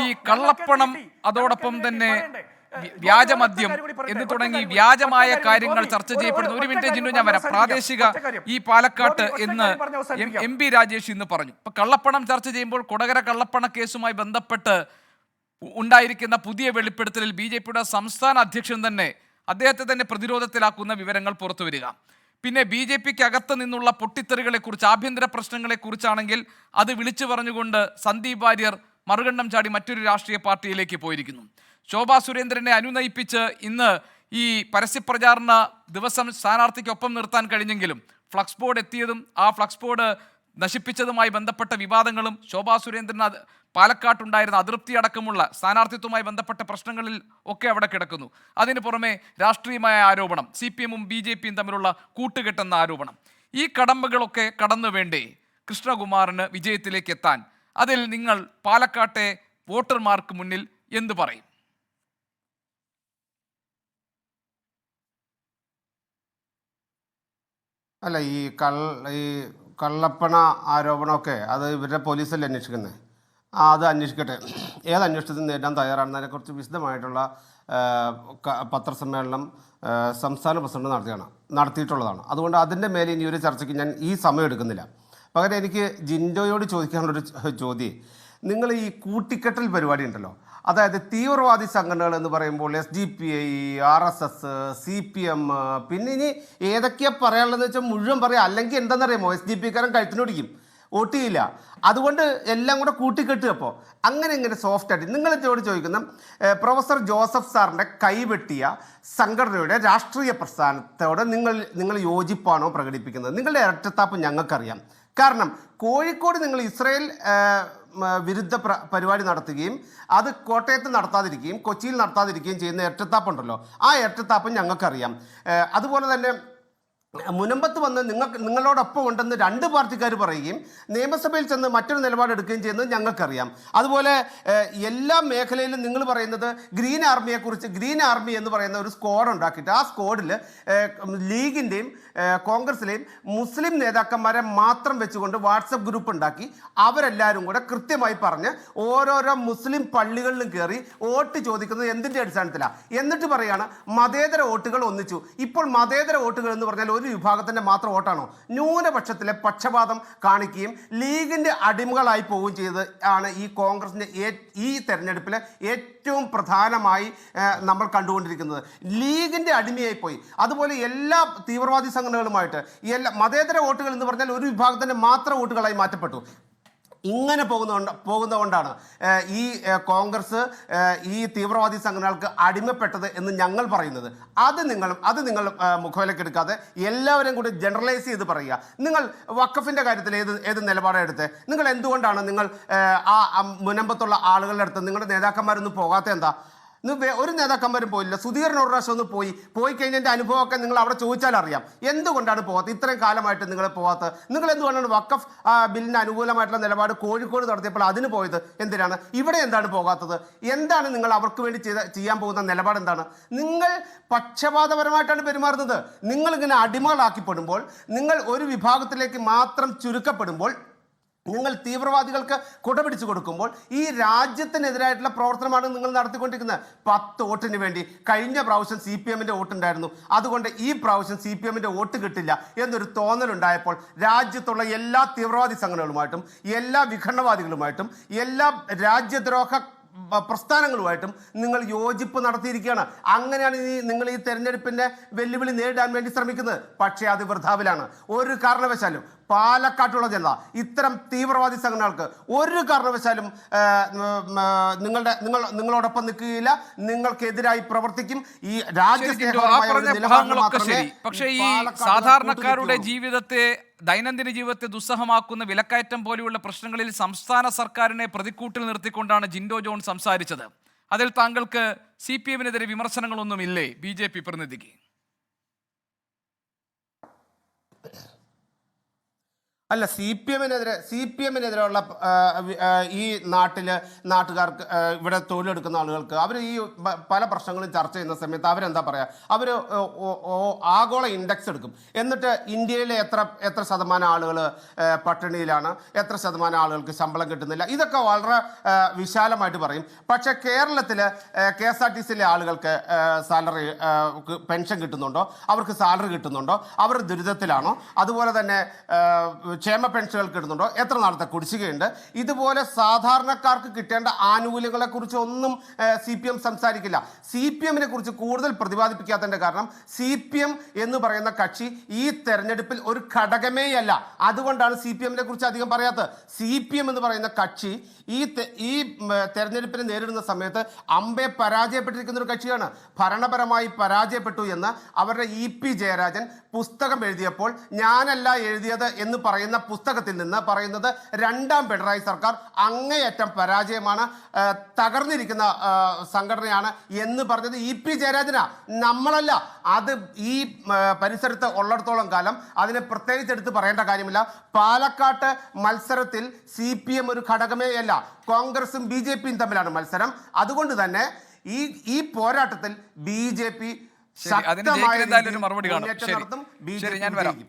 ഈ കള്ളപ്പണം അതോടൊപ്പം തന്നെ വ്യാജമദ്യം എന്ന് തുടങ്ങി വ്യാജമായ കാര്യങ്ങൾ ചർച്ച ചെയ്യപ്പെടുന്നു. ഒരു മിനിറ്റ് ജിന്നു, ഞാൻ വരാം. പ്രാദേശിക ഈ പാലക്കാട്ട് എന്ന് എം.പി. രാജേഷ് ഇന്ന് പറഞ്ഞു. ഇപ്പൊ കള്ളപ്പണം ചർച്ച ചെയ്യുമ്പോൾ കൊടകര കള്ളപ്പണ കേസുമായി ബന്ധപ്പെട്ട് ഉണ്ടായിരിക്കുന്ന പുതിയ വെളിപ്പെടുത്തലിൽ BJPയുടെ സംസ്ഥാന അധ്യക്ഷൻ തന്നെ അദ്ദേഹത്തെ തന്നെ പ്രതിരോധത്തിലാക്കുന്ന വിവരങ്ങൾ പുറത്തു വരിക. പിന്നെ BJPക്ക് അകത്ത് നിന്നുള്ള പൊട്ടിത്തെറികളെക്കുറിച്ച്, ആഭ്യന്തര പ്രശ്നങ്ങളെക്കുറിച്ചാണെങ്കിൽ അത് വിളിച്ചു പറഞ്ഞുകൊണ്ട് സന്ദീപ് വാര്യർ മറുകണ്ഠം ചാടി മറ്റൊരു രാഷ്ട്രീയ പാർട്ടിയിലേക്ക് പോയിരിക്കുന്നു. ശോഭാ സുരേന്ദ്രനെ അനുനയിപ്പിച്ച് ഇന്ന് ഈ പരസ്യപ്രചാരണ ദിവസം സ്ഥാനാർത്ഥിക്കൊപ്പം നിർത്താൻ കഴിഞ്ഞെങ്കിലും ഫ്ലക്സ് ബോർഡ് എത്തിയതും ആ ഫ്ലക്സ് ബോർഡ് നശിപ്പിച്ചതുമായി ബന്ധപ്പെട്ട വിവാദങ്ങളും ശോഭാ സുരേന്ദ്രൻ പാലക്കാട്ടുണ്ടായിരുന്ന അതൃപ്തി അടക്കമുള്ള സ്ഥാനാർത്ഥിത്വവുമായി ബന്ധപ്പെട്ട പ്രശ്നങ്ങളിൽ ഒക്കെ അവിടെ കിടക്കുന്നു. അതിന് പുറമെ രാഷ്ട്രീയമായ ആരോപണം, CPM-ഉം BJPയും തമ്മിലുള്ള കൂട്ടുകെട്ടെന്ന ആരോപണം. ഈ കടമ്പകളൊക്കെ കടന്നു വേണ്ടേ കൃഷ്ണകുമാറിന് വിജയത്തിലേക്ക് എത്താൻ? അതിൽ നിങ്ങൾ പാലക്കാട്ടെ വോട്ടർമാർക്ക് മുന്നിൽ എന്ത് പറയും? അല്ല, ഈ കള്ളപ്പണ ആരോപണമൊക്കെ അത് ഇവരുടെ പോലീസല്ലേ അന്വേഷിക്കുന്നത്. അത് അന്വേഷിക്കട്ടെ. ഏത് അന്വേഷണത്തിന് നേരിടാൻ തയ്യാറാണെന്നതിനെക്കുറിച്ച് വിശദമായിട്ടുള്ള പത്രസമ്മേളനം സംസ്ഥാന പ്രസിഡന്റ് നടത്തിയിട്ടുള്ളതാണ്. അതുകൊണ്ട് അതിൻ്റെ മേലെ ഇനി ഒരു ചർച്ചയ്ക്ക് ഞാൻ ഈ സമയം എടുക്കുന്നില്ല. പകരം എനിക്ക് ജിൻഡോയോട് ചോദിക്കാനുള്ളൊരു ചോദ്യം, നിങ്ങൾ ഈ കൂട്ടിക്കെട്ടൽ പരിപാടി ഉണ്ടല്ലോ, അതായത് തീവ്രവാദി സംഘടനകൾ എന്ന് പറയുമ്പോൾ SDPI, RSS, CPM, പിന്നെ ഇനി ഏതൊക്കെയാണ് പറയാനുള്ളതെന്ന് വെച്ചാൽ മുഴുവൻ പറയാം. അല്ലെങ്കിൽ എന്താണെന്നറിയാമോ, SDPക്കാരൻ കഴുത്തിനോടിക്കും, വോട്ട് ചെയ്യില്ല. അതുകൊണ്ട് എല്ലാം കൂടെ കൂട്ടിക്കെട്ടുക. അപ്പോൾ അങ്ങനെ സോഫ്റ്റായിട്ട് നിങ്ങൾ എന്നോട് ചോദിക്കുന്ന പ്രൊഫസർ ജോസഫ് സാറിൻ്റെ കൈവെട്ടിയ സംഘടനയുടെ രാഷ്ട്രീയ പ്രസ്ഥാനത്തോട് നിങ്ങൾ യോജിപ്പാണോ പ്രകടിപ്പിക്കുന്നത്? നിങ്ങളുടെ ഇരട്ടത്താപ്പ് ഞങ്ങൾക്കറിയാം. കാരണം കോഴിക്കോട് നിങ്ങൾ ഇസ്രായേൽ വിരുദ്ധ പരിപാടി നടത്തുകയും അത് കോട്ടയത്ത് നടത്താതിരിക്കുകയും കൊച്ചിയിൽ നടത്താതിരിക്കുകയും ചെയ്യുന്ന ഇരട്ടത്താപ്പുണ്ടല്ലോ, ആ ഇരട്ടത്താപ്പ് ഞങ്ങൾക്കറിയാം. അതുപോലെ തന്നെ മുനമ്പത്ത് വന്ന് നിങ്ങളോടൊപ്പം ഉണ്ടെന്ന് രണ്ട് പാർട്ടിക്കാർ പറയുകയും നിയമസഭയിൽ ചെന്ന് മറ്റൊരു നിലപാടെടുക്കുകയും ചെയ്യുന്നത് ഞങ്ങൾക്കറിയാം. അതുപോലെ എല്ലാ മേഖലയിലും നിങ്ങൾ പറയുന്നത് ഗ്രീൻ ആർമിയെക്കുറിച്ച്, ഗ്രീൻ ആർമി എന്ന് പറയുന്ന ഒരു സ്ക്വാഡ് ഉണ്ടാക്കിയിട്ട് ആ സ്ക്വാഡിൽ ലീഗിൻ്റെയും കോൺഗ്രസിലെയും മുസ്ലിം നേതാക്കന്മാരെ മാത്രം വെച്ചുകൊണ്ട് വാട്സപ്പ് ഗ്രൂപ്പ് ഉണ്ടാക്കി അവരെല്ലാവരും കൂടെ കൃത്യമായി പറഞ്ഞ് ഓരോരോ മുസ്ലിം പള്ളികളിലും കയറി വോട്ട് ചോദിക്കുന്നത് എന്തിൻ്റെ അടിസ്ഥാനത്തിലാണ്? എന്നിട്ട് പറയുകയാണ് മതേതര വോട്ടുകൾ ഒന്നിച്ചു. ഇപ്പോൾ മതേതര വോട്ടുകൾ എന്ന് പറഞ്ഞാൽ ഒരു വിഭാഗത്തിൻ്റെ മാത്രം വോട്ടാണോ? ന്യൂനപക്ഷത്തിലെ പക്ഷപാതം കാണിക്കുകയും ലീഗിൻ്റെ അടിമകളായി പോവുകയും ചെയ്ത് ആണ് ഈ കോൺഗ്രസിൻ്റെ ഈ തെരഞ്ഞെടുപ്പിൽ ഏറ്റവും പ്രധാനമായി നമ്മൾ കണ്ടുകൊണ്ടിരിക്കുന്നത്. ലീഗിൻ്റെ അടിമയായി പോയി. അതുപോലെ എല്ലാ തീവ്രവാദി സംഘടനകളുമായിട്ട് എല്ലാ മതേതര വോട്ടുകൾ എന്ന് പറഞ്ഞാൽ ഒരു വിഭാഗത്തിൻ്റെ മാത്രം വോട്ടുകളായി മാറ്റപ്പെട്ടു. ഇങ്ങനെ പോകുന്നതുകൊണ്ടാണ് ഈ കോൺഗ്രസ് ഈ തീവ്രവാദി സംഘടനകൾക്ക് അടിമപ്പെട്ടത് എന്ന് ഞങ്ങൾ പറയുന്നത്. അത് നിങ്ങൾ മുഖവിലക്കെടുക്കാതെ എല്ലാവരും കൂടി ജനറലൈസ് ചെയ്ത് പറയുക. നിങ്ങൾ വഖഫിൻ്റെ കാര്യത്തിൽ ഏത് നിലപാടാണ് എടുത്തത്? നിങ്ങൾ എന്തുകൊണ്ടാണ് നിങ്ങൾ ആ മുനമ്പത്തുള്ള ആളുകളുടെ അടുത്ത് നിങ്ങളുടെ നേതാക്കന്മാരൊന്നും പോകാത്ത? എന്താ? ഒരു നേതാക്കന്മാരും പോയില്ല. സുധീറിന് ഒരു പ്രാവശ്യം ഒന്ന് പോയി കഴിഞ്ഞതിൻ്റെ അനുഭവമൊക്കെ നിങ്ങൾ അവിടെ ചോദിച്ചാൽ അറിയാം. എന്തുകൊണ്ടാണ് പോകാത്തത്? ഇത്രയും കാലമായിട്ട് നിങ്ങൾ പോകാത്തത്? നിങ്ങൾ എന്തുകൊണ്ടാണ് വഖഫ് ബില്ലിന് അനുകൂലമായിട്ടുള്ള നിലപാട് കോഴിക്കോട് നടത്തിയപ്പോൾ അതിന് പോയത് എന്തിനാണ്? ഇവിടെ എന്താണ് പോകാത്തത്? എന്താണ് നിങ്ങൾ അവർക്ക് വേണ്ടി ചെയ്യാൻ പോകുന്ന നിലപാട്? എന്താണ്? നിങ്ങൾ പക്ഷപാതപരമായിട്ടാണ് പെരുമാറുന്നത്. നിങ്ങളിങ്ങനെ അടിമകളാക്കിപ്പെടുമ്പോൾ, നിങ്ങൾ ഒരു വിഭാഗത്തിലേക്ക് മാത്രം ചുരുക്കപ്പെടുമ്പോൾ, നിങ്ങൾ തീവ്രവാദികൾക്ക് കുടപിടിച്ചു കൊടുക്കുമ്പോൾ ഈ രാജ്യത്തിനെതിരായിട്ടുള്ള പ്രവർത്തനമാണ് നിങ്ങൾ നടത്തിക്കൊണ്ടിരിക്കുന്നത്. 10 വോട്ടിന് വേണ്ടി കഴിഞ്ഞ പ്രാവശ്യം CPM-ൻ്റെ വോട്ടുണ്ടായിരുന്നു, അതുകൊണ്ട് ഈ പ്രാവശ്യം CPM-ൻ്റെ വോട്ട് കിട്ടില്ല എന്നൊരു തോന്നലുണ്ടായപ്പോൾ രാജ്യത്തുള്ള എല്ലാ തീവ്രവാദി സംഘടനകളുമായിട്ടും എല്ലാ വിഘടനവാദികളുമായിട്ടും എല്ലാ രാജ്യദ്രോഹ പ്രസ്ഥാനങ്ങളുമായിട്ടും നിങ്ങൾ യോജിപ്പ് നടത്തിയിരിക്കുകയാണ്. അങ്ങനെയാണ് നിങ്ങൾ ഈ തെരഞ്ഞെടുപ്പിൻ്റെ വെല്ലുവിളി നേരിടാൻ വേണ്ടി ശ്രമിക്കുന്നത്. പക്ഷേ അത് വൃഥാവിലാണ്. ഒരു കാരണവശാലും പാലക്കാട്ടുള്ള ജനത ഇത്തരം തീവ്രവാദി സംഘടനകൾക്ക് ഒരു കാരണവശാലും നിങ്ങളോടൊപ്പം നിൽക്കുകയില്ല. നിങ്ങൾക്കെതിരായി പ്രവർത്തിക്കും. ഈ പക്ഷേ ഈ സാധാരണക്കാരുടെ ജീവിതത്തെ, ദൈനംദിന ജീവിതത്തെ ദുസ്സഹമാക്കുന്ന വിലക്കയറ്റം പോലെയുള്ള പ്രശ്നങ്ങളിൽ സംസ്ഥാന സർക്കാരിനെ പ്രതിക്കൂട്ടിൽ നിർത്തിക്കൊണ്ടാണ് ജിൻഡോ ജോൺ സംസാരിച്ചത്. അതിൽ താങ്കൾക്ക് CPM-നെതിരെ വിമർശനങ്ങളൊന്നുമില്ലേ BJP പ്രതിനിധിക്ക്? അല്ല, സി പി എമ്മിനെതിരെയുള്ള ഈ നാട്ടുകാർക്ക് ഇവിടെ തൊഴിലെടുക്കുന്ന ആളുകൾക്ക് അവർ ഈ പല പ്രശ്നങ്ങളും ചർച്ച ചെയ്യുന്ന സമയത്ത് അവരെന്താ പറയുക, അവർ ആഗോള ഇൻഡെക്സ് എടുക്കും. എന്നിട്ട് ഇന്ത്യയിലെ എത്ര ശതമാനം ആളുകൾ പട്ടിണിയിലാണ്, എത്ര ശതമാനം ആളുകൾക്ക് ശമ്പളം കിട്ടുന്നില്ല, ഇതൊക്കെ വളരെ വിശാലമായിട്ട് പറയും. പക്ഷേ കേരളത്തിൽ KSRTCയിലെ ആളുകൾക്ക് സാലറി പെൻഷൻ കിട്ടുന്നുണ്ടോ, അവർക്ക് സാലറി കിട്ടുന്നുണ്ടോ, അവർ ദുരിതത്തിലാണോ, അതുപോലെ തന്നെ ക്ഷേമ പെൻഷനുകൾ കിട്ടുന്നുണ്ടോ, എത്ര നാളത്തെ കുടിശ്ശികയുണ്ട്, ഇതുപോലെ സാധാരണക്കാർക്ക് കിട്ടേണ്ട ആനുകൂല്യങ്ങളെ കുറിച്ച് ഒന്നും CPM സംസാരിക്കില്ല. CPMനെ കുറിച്ച് കൂടുതൽ പ്രതിപാദിപ്പിക്കാത്തതിന്റെ കാരണം CPM എന്ന് പറയുന്ന കക്ഷി ഈ തെരഞ്ഞെടുപ്പിൽ ഒരു ഘടകമേയല്ല. അതുകൊണ്ടാണ് CPMനെ കുറിച്ച് അധികം പറയാത്തത്. CPM എന്ന് പറയുന്ന കക്ഷി ഈ തെരഞ്ഞെടുപ്പിനെ നേരിടുന്ന സമയത്ത് അമ്പെ പരാജയപ്പെട്ടിരിക്കുന്ന ഒരു കക്ഷിയാണ്. ഭരണപരമായി പരാജയപ്പെട്ടു എന്ന് അവരുടെ EP ജയരാജൻ പുസ്തകം എഴുതിയപ്പോൾ ഞാനല്ല എഴുതിയത് എന്ന് പറയുന്ന പുസ്തകത്തിൽ നിന്ന് പറയുന്നത് രണ്ടാം പിണറായി സർക്കാർ അങ്ങേയറ്റം പരാജയമാണ്, തകർന്നിരിക്കുന്ന സംഘടനയാണ് എന്ന് പറഞ്ഞത് EP ജയരാജനാ, നമ്മളല്ല. അത് ഈ പരിസരത്ത് ഉള്ളിടത്തോളം കാലം അതിനെ പ്രത്യേകിച്ച് എടുത്ത് പറയേണ്ട കാര്യമില്ല. പാലക്കാട്ട് മത്സരത്തിൽ CPM ഒരു ഘടകമേ അല്ല, കോൺഗ്രസും BJPയും തമ്മിലാണ് മത്സരം. അതുകൊണ്ട് തന്നെ ഈ പോരാട്ടത്തിൽ BJP ശക്തമായ മറുപടി കാണും. നടത്തും, BJP